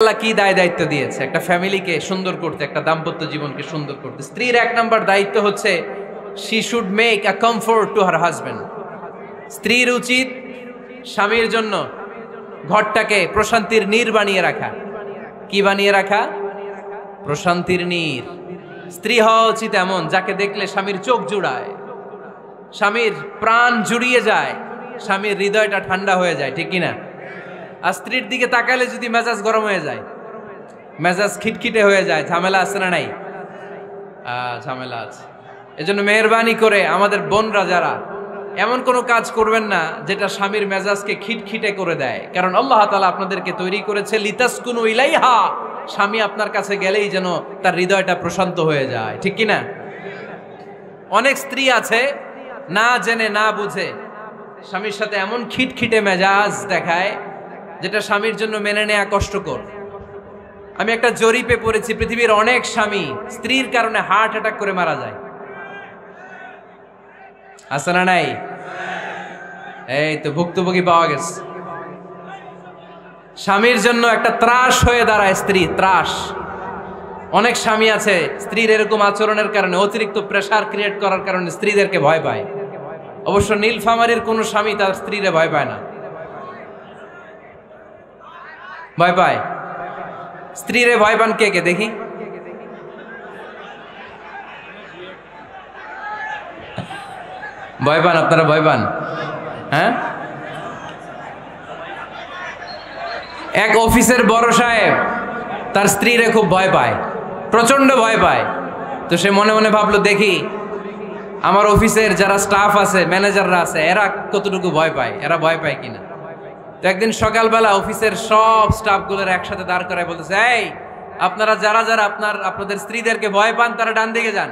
আল্লাহ কি দায় দায়িত্ব দিয়েছে একটা ফ্যামিলিকে সুন্দর করতে, একটা দাম্পত্য জীবনকে সুন্দর করতে। স্ত্রীর এক নাম্বার দায়িত্ব হচ্ছে she should make a comfort to her husband. স্ত্রীর উচিত স্বামীর জন্য ঘরটাকে প্রশান্তির নীর বানিয়ে রাখা। কি বানিয়ে রাখা? প্রশান্তির নীর। স্ত্রী হওয়া উচিত এমন যাকে দেখলে স্বামীর চোখ জুড়ায়, স্বামীর প্রাণ জুড়িয়ে যায়, স্বামীর হৃদয়টা ঠান্ডা হয়ে যায়, ঠিক কিনা? আর স্ত্রীর দিকে তাকালে যদি মেজাজ গরম হয়ে যায়, মেজাজ খিটখিটে হয়ে যায়, ঝামেলা আছে না নাই? ঝামেলা আছে। এজন্য মেহেরবানি করে আমাদের বোনরা যারা এমন কোনো কাজ করবেন না যেটা স্বামীর মেজাজকে খিটখিটে করে দেয়, কারণ আল্লাহ তাআলা আপনাদেরকে তৈরি করেছে লিতাসকুনু ইলাইহা। স্বামী আপনার কাছে গেলেই যেন তার হৃদয়টা প্রশান্ত হয়ে যায়, ঠিক কিনা? অনেক স্ত্রী আছে না জেনে না বুঝে স্বামীর সাথে এমন খিটখিটে মেজাজ দেখায় যেটা স্বামীর জন্য মেনে নেওয়া কষ্টকর। আমি একটা জরিপে পড়েছি, পৃথিবীর অনেক স্বামী স্ত্রীর কারণে হার্ট অ্যাটাক করে মারা যায়। আছে না নাই? এই তো ভুক্তভোগী পাওয়া গেছে। স্বামীর জন্য একটা ত্রাস হয়ে দাঁড়ায় স্ত্রী, ত্রাস। অনেক স্বামী আছে স্ত্রীর এরকম আচরণের কারণে, অতিরিক্ত প্রেসার ক্রিয়েট করার কারণে স্ত্রীদেরকে ভয় পায়। অবশ্য নীলফামারীর কোন স্বামী তার স্ত্রীরে ভয় পায় না। ভয় পায়? স্ত্রীরে ভয় পান কে কে দেখি? ভয় পান আপনারা? ভয় পান? হ্যাঁ, এক অফিসের বড় সাহেব তার স্ত্রীরে খুব ভয় পায়, প্রচন্ড ভয় পায়। তো সে মনে মনে ভাবলো, দেখি আমার অফিসের যারা স্টাফ আছে, ম্যানেজাররা আছে, এরা কতটুকু ভয় পায়, এরা ভয় পায় কিনা। তো একদিন সকালবেলা অফিসের সব স্টাফগুলোর একসাথে দাঁড় করায় বলতেছে, এই আপনারা যারা যারা আপনাদের স্ত্রীদেরকে ভয় পান তারা ডান দিকে যান,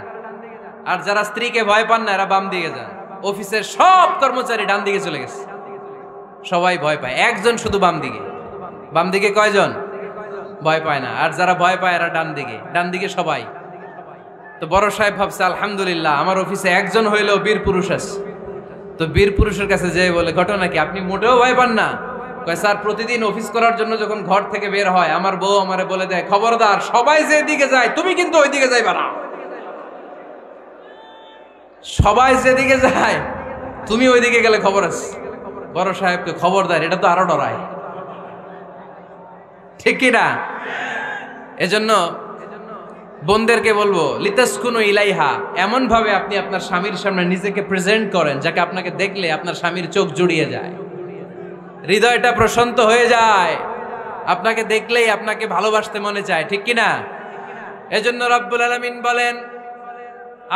আর যারা স্ত্রীকে ভয় পান না এরা বাম দিকে যান। অফিসের সব কর্মচারী ডান দিকে চলে গেছে, সবাই ভয় পায়, একজন শুধু বাম দিকে। বাম দিকে কয়জন ভয় পায় না, আর যারা ভয় পায় এরা ডান দিকে, ডান দিকে সবাই। তো বড় সাহেব ভাবছে, আলহামদুলিল্লাহ আমার অফিসে একজন হইলেও বীর পুরুষ আছে। তো বীর পুরুষের কাছে যেয়ে বলে, ঘটনা কি, আপনি মোটেও ভয় পান না? কয়, স্যার প্রতিদিন অফিস করার জন্য যখন ঘর থেকে বের হয় আমার বউ আমারে বলে দেয়, খবরদার সবাই যেদিকে যায় তুমি কিন্তু ওইদিকে যাইবা না, সবাই যেদিকে যায় তুমি ওইদিকে গেলে খবর আছে। বড় সাহেবকে খবরদার, এটা তো আরো ডরায়, ঠিক কিনা? এজন্য বোনদেরকে বলবো, লিতাসকুনু ইলাইহা, এমন ভাবে আপনি আপনার স্বামীর সামনে নিজেকে প্রেজেন্ট করেন যাকে আপনাকে দেখলে আপনার স্বামীর চোখ জুড়িয়ে যায়, হৃদয়টা প্রশান্ত হয়ে যায়, আপনাকে দেখলেই আপনাকে ভালোবাসতে মনে চায়, ঠিক কিনা? এজন্য রব্বুল আলামিন বলেন,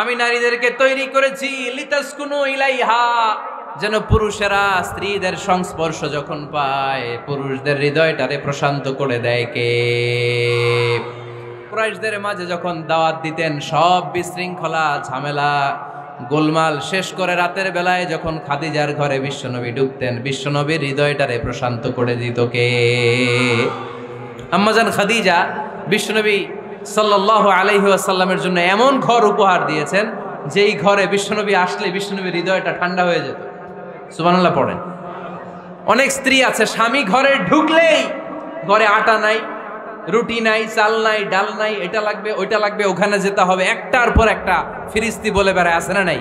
আমি নারীদেরকে তৈরি করেছি লিতাসকুনু ইলাইহা, যেন পুরুষেরা স্ত্রীদের সংস্পর্শ যখন পায় পুরুষদের হৃদয়টারে প্রশান্ত করে দেয়। কে? কুরাইশদের মাঝে যখন দাওয়াত দিতেন, সব বিশৃঙ্খলা ঝামেলা গোলমাল শেষ করে রাতের বেলায় যখন খাদিজার ঘরে বিশ্বনবী ঢুকতেন, বিশ্বনবীর হৃদয়টারে প্রশান্ত করে দিত কে? আম্মাজান খাদিজা বিশ্বনবী সাল্লাল্লাহু আলাইহি ওয়াসাল্লামের জন্য এমন ঘর উপহার দিয়েছেন যেই ঘরে বিশ্বনবী আসলে বিশ্বনবীর হৃদয়টা ঠান্ডা হয়ে যেত। সুবহানাল্লাহ পড়েন। অনেক স্ত্রী আছে স্বামী ঘরে ঢুকলেই ঘরে আটা নাই, রুটি নাই, চাল নাই, ডাল নাই, এটা লাগবে ওইটা লাগবে, ওখানে যেতে হবে, একটার পর একটা ফিরিস্তি বলে বেড়ায়, আছে না নাই?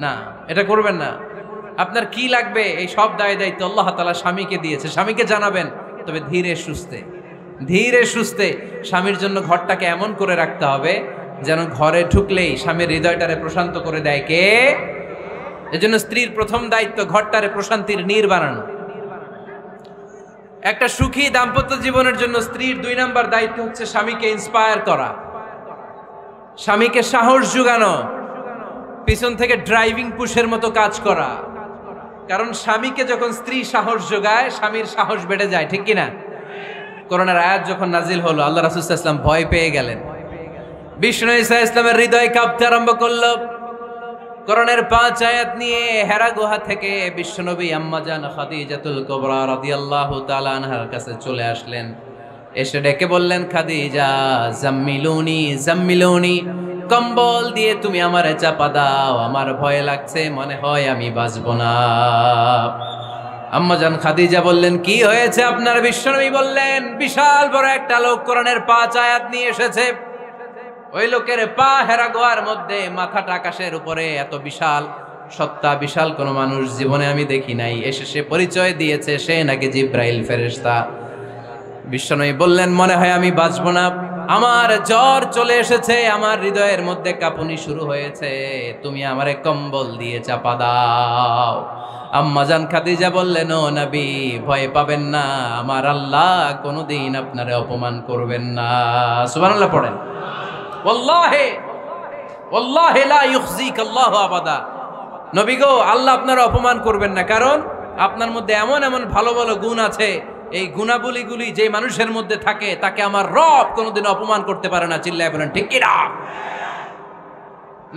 না, এটা করবেন না। আপনার কি লাগবে এই সব দায় দায়িত্ব আল্লাহ তাআলা স্বামীকে দিয়েছে, স্বামীকে জানাবেন। তবে ধীরে সুস্থে, ধীরে সুস্থে স্বামীর জন্য ঘরটাকে এমন করে রাখতে হবে যেন ঘরে ঢুকলেই স্বামীর হৃদয়টারে প্রশান্ত করে দেয়। কে? এজন্য স্ত্রীর প্রথম দায়িত্ব ঘরটারে প্রশান্তির নীর বানানো। একটা সুখী দাম্পত্য জীবনের জন্য স্ত্রীর 2 নাম্বার দায়িত্ব হচ্ছে স্বামীকে ইন্সপায়ার করা, স্বামীকে সাহস যোগানো, পিছন থেকে ড্রাইভিং পুশের মতো কাজ করা। কারণ স্বামীকে যখন স্ত্রী সাহস যোগায় স্বামীর সাহস বেড়ে যায়, ঠিক কিনা? করোনার আয়াত যখন নাজিল হলো আল্লাহ রাসূল সাল্লাল্লাহু আলাইহি ওয়াসাল্লাম ভয় পেয়ে গেলেন, বিষ্ণু নবী সাল্লাল্লাহু আলাইহি ওয়াসাল্লামের হৃদয় কাঁপতে আরম্ভ করলো। করোনার 5 আয়াত নিয়ে হেরা গুহা থেকে বিশ্বনবী আম্মাজান খাদিজাতুল কুবরা রাদিয়াল্লাহু তাআলা আনহার কাছে চলে আসলেন। এসে ডেকে বললেন, খাদিজা জাম্মিলুনি জাম্মিলুনি, কম্বল দিয়ে তুমি আমারে চাপা দাও, আমার ভয় লাগছে, মনে হয় আমি বাঁচব না। আম্মাজান খাদিজা বললেন, কি হয়েছে আপনার? বিশ্বনবী বললেন, বিশাল বড় একটা লোক কোরআনের 5 আয়াত নিয়ে এসেছে। ওই লোকের পা হেরা গোয়ার মধ্যে, মাথাটা আকাশের উপরে, এত বিশাল সত্তা, বিশাল কোন মানুষ জীবনে আমি দেখি নাই। এসে সে পরিচয় দিয়েছে সে নাকি জিব্রাইল ফেরেশতা। বিশ্বনবী বললেন, মনে হয় আমি বাঁচবো না, আমার জ্বর চলে এসেছে, আমার হৃদয়ের মধ্যে কাঁপুনি শুরু হয়েছে, তুমি আমারে কম্বল দিয়ে চাপা দাও। আম্মাজান খাদিজা বললেন, ও নবী, ভয় পাবেন না, আমার আল্লাহ কোনোদিন আপনারে অপমান করবেন না। সুবহানাল্লাহ পড়েন। ওয়াল্লাহি ওয়াল্লাহি লা ইউখজিক আল্লাহু আবাদা। নবী গো, আল্লাহ আপনার অপমান করবেন না, কারণ আপনার মধ্যে এমন এমন ভালো ভালো গুণ আছে, এই গুণাবলীগুলি যে মানুষের মধ্যে থাকে তাকে আমার রব কোনোদিন অপমান করতে পারে না। চিল্লায় বলেন ঠিক কি না?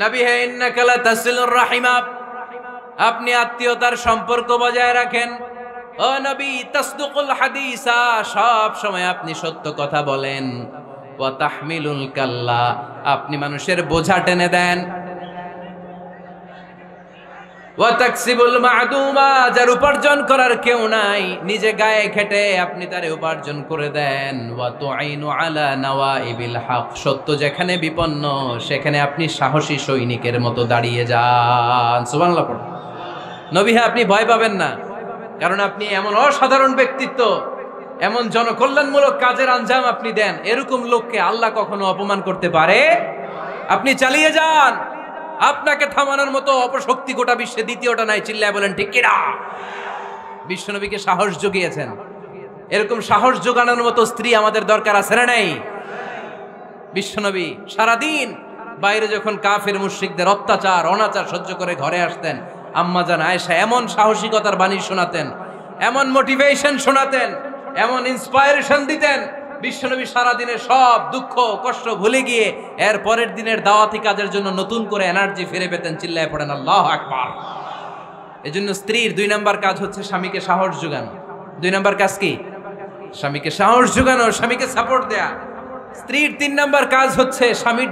নবী হে, ইন্নাকা লা তাসিলুর রাহিমা, আপনি আত্মীয়তার সম্পর্ক বজায় রাখেন। ও নবী, তাসদুকুল হাদিসা, সব সময় আপনি সত্য কথা বলেন। ওয়া তাহমিলুল কাল্লা, আপনি মানুষের বোঝা টেনে দেন। ওয়া তাকসিবুল মা'দুমা, যার উপার্জন করার কেউ নাই, নিজে গায়ে খেটে আপনি তারে উপার্জন করে দেন। ওয়া তুআইনু আলা নাওয়াইবিল হক, সত্য যেখানে বিপন্ন সেখানে আপনি সাহসী সৈনিকের মতো দাঁড়িয়ে যান। সুবহানাল্লাহ পড়ুন। নবী হ্যাঁ, আপনি ভয় পাবেন না, কারণ আপনি এমন অসাধারণ ব্যক্তিত্ব, এমন জনকল্যাণমূলক কাজের আঞ্জাম আপনি দেন, এরকম লোককে আল্লাহ কখনো অপমান করতে পারে? আপনি চালিয়ে যান, আপনাকে থামানোর মতো অপশক্তি গোটা বিশ্বে দ্বিতীয়টা নাই। চিল্লায় বলেন ঠিক কি না? বিশ্বনবীকে সাহস জুগিয়েছেন, এরকম সাহস জোগানোর মতো স্ত্রী আমাদের দরকার আছে না নাই? বিশ্বনবী সারাদিন বাইরে যখন কাফের মুশরিকদের অত্যাচার অনাচার সহ্য করে ঘরে আসতেন, আম্মাজান আয়েশা এমন সাহসিকতার বাণী শোনাতেন, এমন মোটিভেশন শোনাতেন, এমন ইন্সপায়ারেশন দিতেন, বিশ্বনবী সারাদিনের সব দুঃখ কষ্ট ভুলে গিয়ে এর পরের দিনের দাওয়াতি কাজের জন্য নতুন করে এনার্জি ফিরে পেতেন। চিল্লায় পড়েন আল্লাহু আকবার। এজন্য স্ত্রীর 2 নাম্বার কাজ হচ্ছে স্বামীকে সাহস যোগানো। 2 নাম্বার কাজ কি? স্বামীকে সাহস যোগানো, স্বামীকে সাপোর্ট দেয়া। স্ত্রীর 3 নাম্বার কাজ হচ্ছে স্বামীর